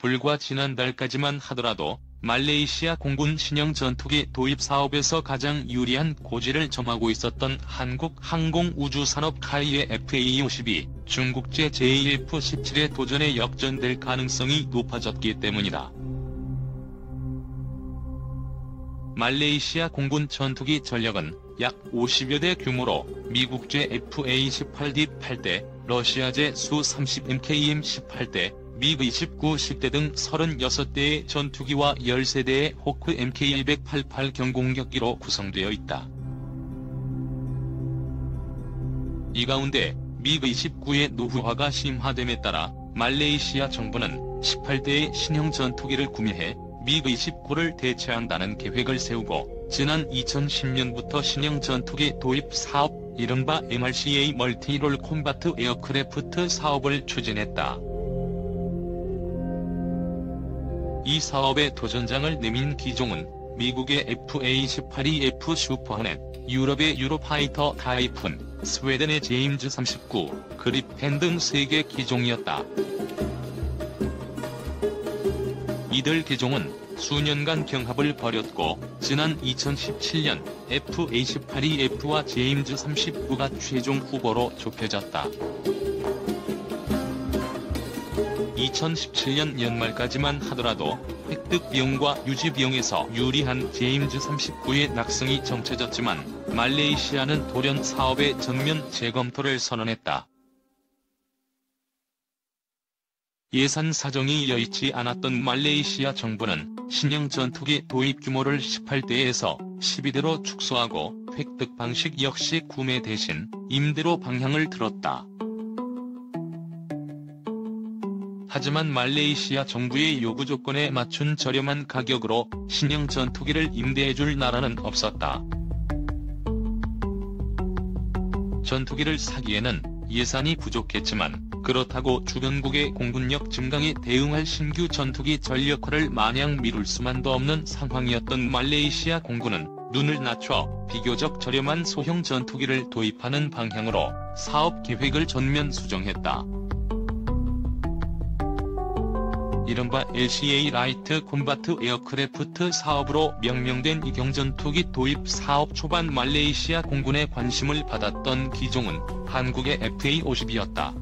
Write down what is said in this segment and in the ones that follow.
불과 지난달까지만 하더라도 말레이시아 공군 신형 전투기 도입 사업에서 가장 유리한 고지를 점하고 있었던 한국 항공우주산업 카이의 FA-52, 중국제 J-F-17의 도전에 역전될 가능성이 높아졌기 때문이다. 말레이시아 공군 전투기 전력은 약 50여 대 규모로 미국제 FA-18D 8대, 러시아제 Su-30 MKM-18대, 미그-29 10대 등 36대의 전투기와 13대의 호크 MK-288 경공격기로 구성되어 있다. 이 가운데 미그-29의 노후화가 심화됨에 따라 말레이시아 정부는 18대의 신형 전투기를 구매해 미그-29를 대체한다는 계획을 세우고 지난 2010년부터 신형 전투기 도입 사업, 이른바 MRCA 멀티롤 콤바트 에어크래프트 사업을 추진했다. 이 사업의 도전장을 내민 기종은 미국의 FA-18E/F 슈퍼호넷, 유럽의 유로파이터 타이푼, 스웨덴의 제임즈 39, 그리펜 등 3개 기종이었다. 이들 기종은 수년간 경합을 벌였고 지난 2017년 FA-18E/F와 제임즈 39가 최종 후보로 좁혀졌다. 2017년 연말까지만 하더라도 획득 비용과 유지 비용에서 유리한 제임즈 39의 낙승이 정쳐졌지만 말레이시아는 돌연 사업의 전면 재검토를 선언했다. 예산 사정이 여의치 않았던 말레이시아 정부는 신형 전투기 도입 규모를 18대에서 12대로 축소하고 획득 방식 역시 구매 대신 임대로 방향을 틀었다. 하지만 말레이시아 정부의 요구 조건에 맞춘 저렴한 가격으로 신형 전투기를 임대해줄 나라는 없었다. 전투기를 사기에는 예산이 부족했지만 그렇다고 주변국의 공군력 증강에 대응할 신규 전투기 전력화를 마냥 미룰 수만도 없는 상황이었던 말레이시아 공군은 눈을 낮춰 비교적 저렴한 소형 전투기를 도입하는 방향으로 사업 계획을 전면 수정했다. 이른바 LCA 라이트 콤바트 에어크래프트 사업으로 명명된 이 경전투기 도입 사업 초반 말레이시아 공군의 관심을 받았던 기종은 한국의 FA-50이었다.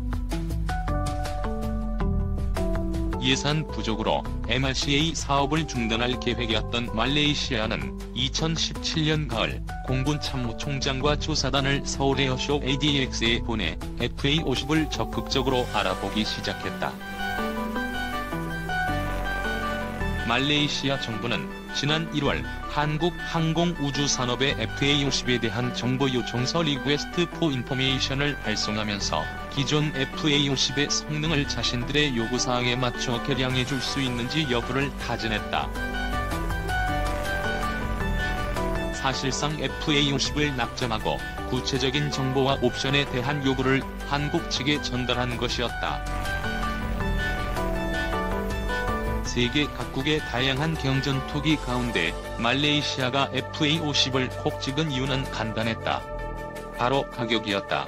예산 부족으로 MRCA 사업을 중단할 계획이었던 말레이시아는 2017년 가을 공군 참모총장과 조사단을 서울 에어쇼 ADX에 보내 FA-50을 적극적으로 알아보기 시작했다. 말레이시아 정부는 지난 1월 한국 항공우주산업의 FA-50에 대한 정보 요청서 리퀘스트 포 인포메이션을 발송하면서 기존 FA-50의 성능을 자신들의 요구사항에 맞춰 개량해줄 수 있는지 여부를 타진했다. 사실상 FA-50을 낙점하고 구체적인 정보와 옵션에 대한 요구를 한국 측에 전달한 것이었다. 세계 각국의 다양한 경전투기 가운데 말레이시아가 FA-50을 콕 찍은 이유는 간단했다. 바로 가격이었다.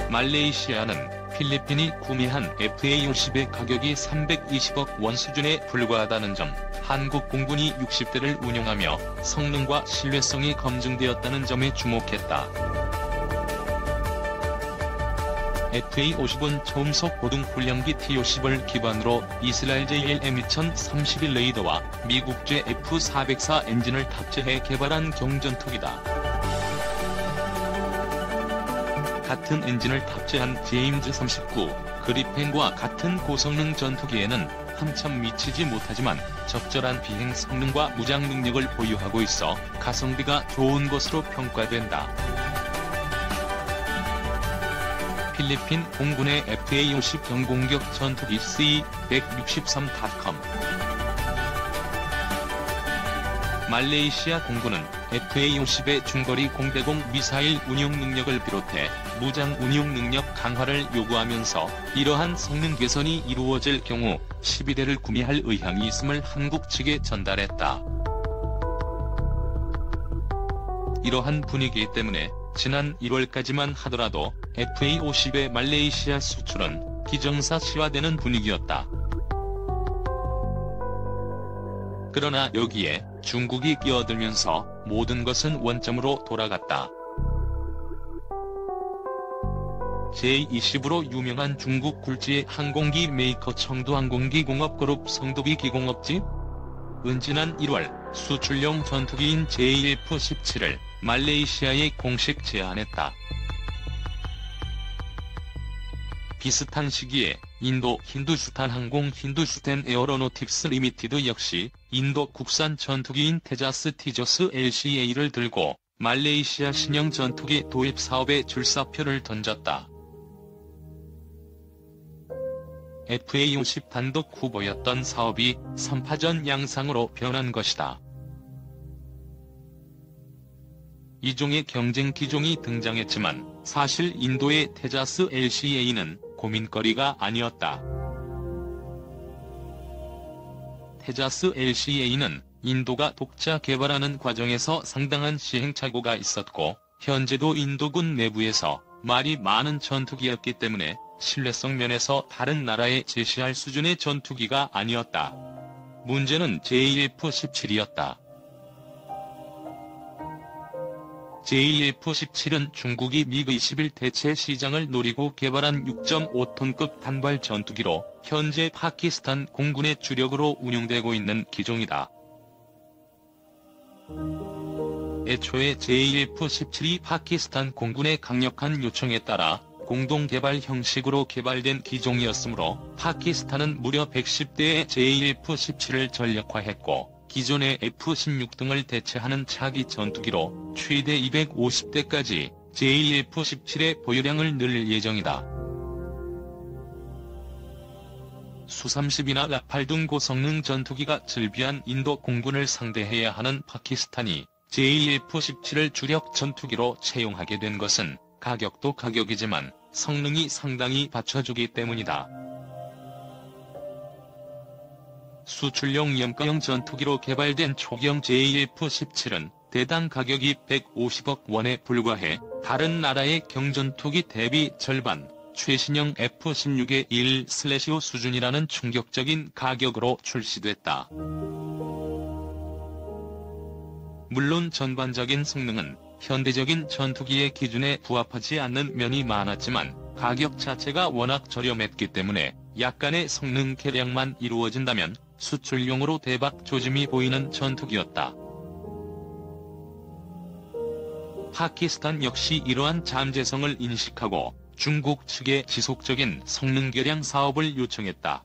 말레이시아는 필리핀이 구매한 FA-50의 가격이 320억 원 수준에 불과하다는 점, 한국 공군이 60대를 운용하며 성능과 신뢰성이 검증되었다는 점에 주목했다. FA-50은 초음속 고등 훈련기 T-50을 기반으로 이스라엘 JLM-2031 레이더와 미국제 F-404 엔진을 탑재해 개발한 경전투기다. 같은 엔진을 탑재한 제임즈 39, 그리펜과 같은 고성능 전투기에는 한참 미치지 못하지만 적절한 비행 성능과 무장 능력을 보유하고 있어 가성비가 좋은 것으로 평가된다. 필리핀 공군의 FA-50 경공격 전투기 C-163.com 말레이시아 공군은 FA-50의 중거리 공대공 미사일 운용 능력을 비롯해 무장 운용 능력 강화를 요구하면서 이러한 성능 개선이 이루어질 경우 12대를 구매할 의향이 있음을 한국 측에 전달했다. 이러한 분위기 때문에 지난 1월까지만 하더라도 FA-50의 말레이시아 수출은 기정사실화되는 분위기였다. 그러나 여기에 중국이 끼어들면서 모든 것은 원점으로 돌아갔다. 제20으로 유명한 중국 굴지의 항공기 메이커 청두항공기공업그룹 성도기기공업지 은 지난 1월 수출용 전투기인 JF-17을 말레이시아에 공식 제안했다. 비슷한 시기에 인도 힌두스탄 항공 힌두스탄 에어로노틱스 리미티드 역시 인도 국산 전투기인 테자스 티저스 LCA를 들고 말레이시아 신형 전투기 도입 사업에 출사표를 던졌다. FA50 단독 후보였던 사업이 3파전 양상으로 변한 것이다. 이종의 경쟁 기종이 등장했지만 사실 인도의 테자스 LCA는 고민거리가 아니었다. 테자스 LCA는 인도가 독자 개발하는 과정에서 상당한 시행착오가 있었고 현재도 인도군 내부에서 말이 많은 전투기였기 때문에 신뢰성 면에서 다른 나라에 제시할 수준의 전투기가 아니었다. 문제는 JF-17이었다. JF-17은 중국이 미그-21 대체 시장을 노리고 개발한 6.5톤급 단발 전투기로 현재 파키스탄 공군의 주력으로 운용되고 있는 기종이다. 애초에 JF-17이 파키스탄 공군의 강력한 요청에 따라 공동개발 형식으로 개발된 기종이었으므로 파키스탄은 무려 110대의 JF-17을 전력화했고 기존의 F-16 등을 대체하는 차기 전투기로 최대 250대까지 JF-17의 보유량을 늘릴 예정이다. 수-30이나 라팔 등 고성능 전투기가 즐비한 인도 공군을 상대해야 하는 파키스탄이 JF-17을 주력 전투기로 채용하게 된 것은 가격도 가격이지만 성능이 상당히 받쳐주기 때문이다. 수출용 염가형 전투기로 개발된 초기형 JF-17은 대당 가격이 150억 원에 불과해 다른 나라의 경전투기 대비 절반, 최신형 F-16의 1/5 수준이라는 충격적인 가격으로 출시됐다. 물론 전반적인 성능은 현대적인 전투기의 기준에 부합하지 않는 면이 많았지만 가격 자체가 워낙 저렴했기 때문에 약간의 성능 개량만 이루어진다면 수출용으로 대박 조짐이 보이는 전투기였다. 파키스탄 역시 이러한 잠재성을 인식하고 중국 측에 지속적인 성능 개량 사업을 요청했다.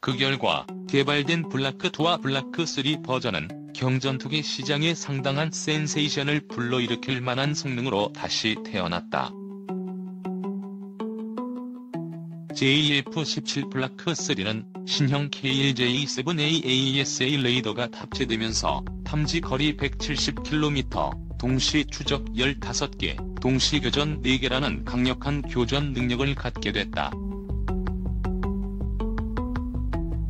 그 결과 개발된 블라크2와 블라크3 버전은 경전투기 시장에 상당한 센세이션을 불러일으킬 만한 성능으로 다시 태어났다. JF-17 블라크3는 신형 KLJ-7A AESA 레이더가 탑재되면서 탐지 거리 170km, 동시 추적 15개, 동시 교전 4개라는 강력한 교전 능력을 갖게 됐다.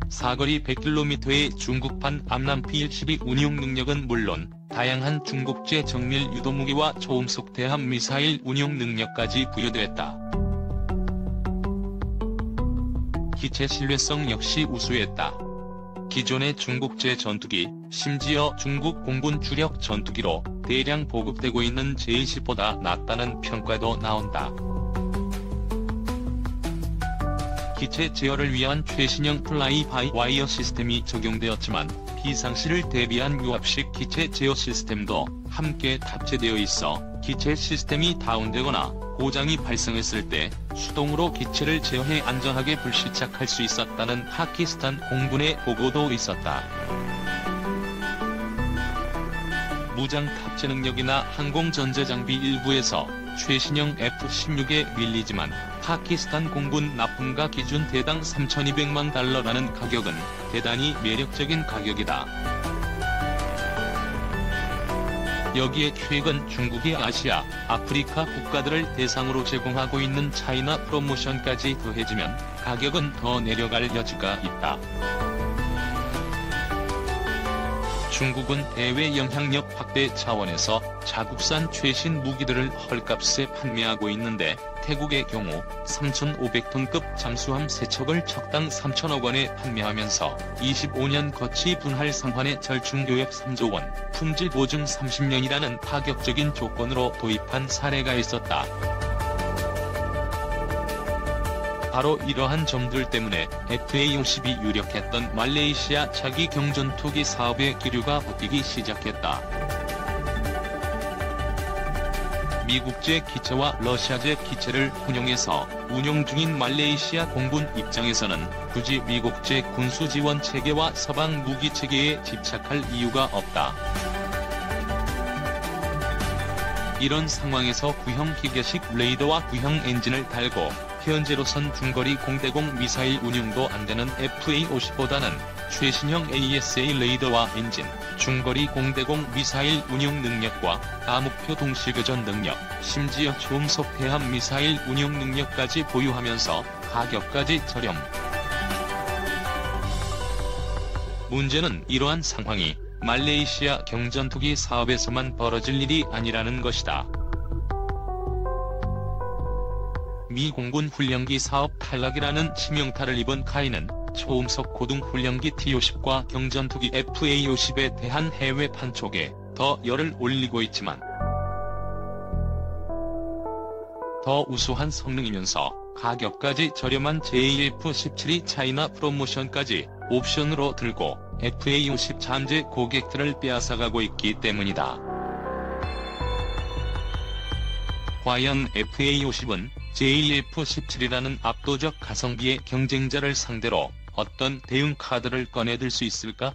사거리 100km의 중국판 암람-P-12 운용 능력은 물론 다양한 중국제 정밀 유도무기와 초음속 대함 미사일 운용 능력까지 부여됐다. 기체 신뢰성 역시 우수했다. 기존의 중국제 전투기, 심지어 중국 공군 주력 전투기로 대량 보급되고 있는 J-10보다 낫다는 평가도 나온다. 기체 제어를 위한 최신형 플라이-바이-와이어 시스템이 적용되었지만 비상시를 대비한 유압식 기체 제어 시스템도 함께 탑재되어 있어 기체 시스템이 다운되거나 고장이 발생했을 때 수동으로 기체를 제어해 안전하게 불시착할 수 있었다는 파키스탄 공군의 보고도 있었다. 무장 탑재 능력이나 항공 전자장비 일부에서 최신형 F-16에 밀리지만 파키스탄 공군 납품가 기준 대당 3,200만 달러라는 가격은 대단히 매력적인 가격이다. 여기에 최근 중국이 아시아, 아프리카 국가들을 대상으로 제공하고 있는 차이나 프로모션까지 더해지면 가격은 더 내려갈 여지가 있다. 중국은 대외 영향력 확대 차원에서 자국산 최신 무기들을 헐값에 판매하고 있는데, 태국의 경우 3,500톤급 잠수함 3척을 척당 3천억 원에 판매하면서 25년 거치 분할 상환의 절충교역 3조 원, 품질 보증 30년이라는 파격적인 조건으로 도입한 사례가 있었다. 바로 이러한 점들 때문에 FA-50이 유력했던 말레이시아 차기 경전투기 사업의 기류가 바뀌기 시작했다. 미국제 기체와 러시아제 기체를 혼용해서 운용 중인 말레이시아 공군 입장에서는 굳이 미국제 군수지원 체계와 서방 무기 체계에 집착할 이유가 없다. 이런 상황에서 구형 기계식 레이더와 구형 엔진을 달고 현재로선 중거리 공대공 미사일 운용도 안되는 FA-50보다는 최신형 ASA 레이더와 엔진, 중거리 공대공 미사일 운용 능력과 다목표 동시교전 능력, 심지어 초음속 대함 미사일 운용 능력까지 보유하면서 가격까지 저렴. 문제는 이러한 상황이 말레이시아 경전투기 사업에서만 벌어질 일이 아니라는 것이다. 미 공군 훈련기 사업 탈락이라는 치명타를 입은 카이는 초음속 고등 훈련기 T-50과 경전투기 FA-50에 대한 해외 판촉에 더 열을 올리고 있지만, 더 우수한 성능이면서 가격까지 저렴한 JF-17이 차이나 프로모션까지 옵션으로 들고 FA-50 잠재 고객들을 빼앗아가고 있기 때문이다. 과연 FA-50은 JF-17이라는 압도적 가성비의 경쟁자를 상대로 어떤 대응 카드를 꺼내들 수 있을까?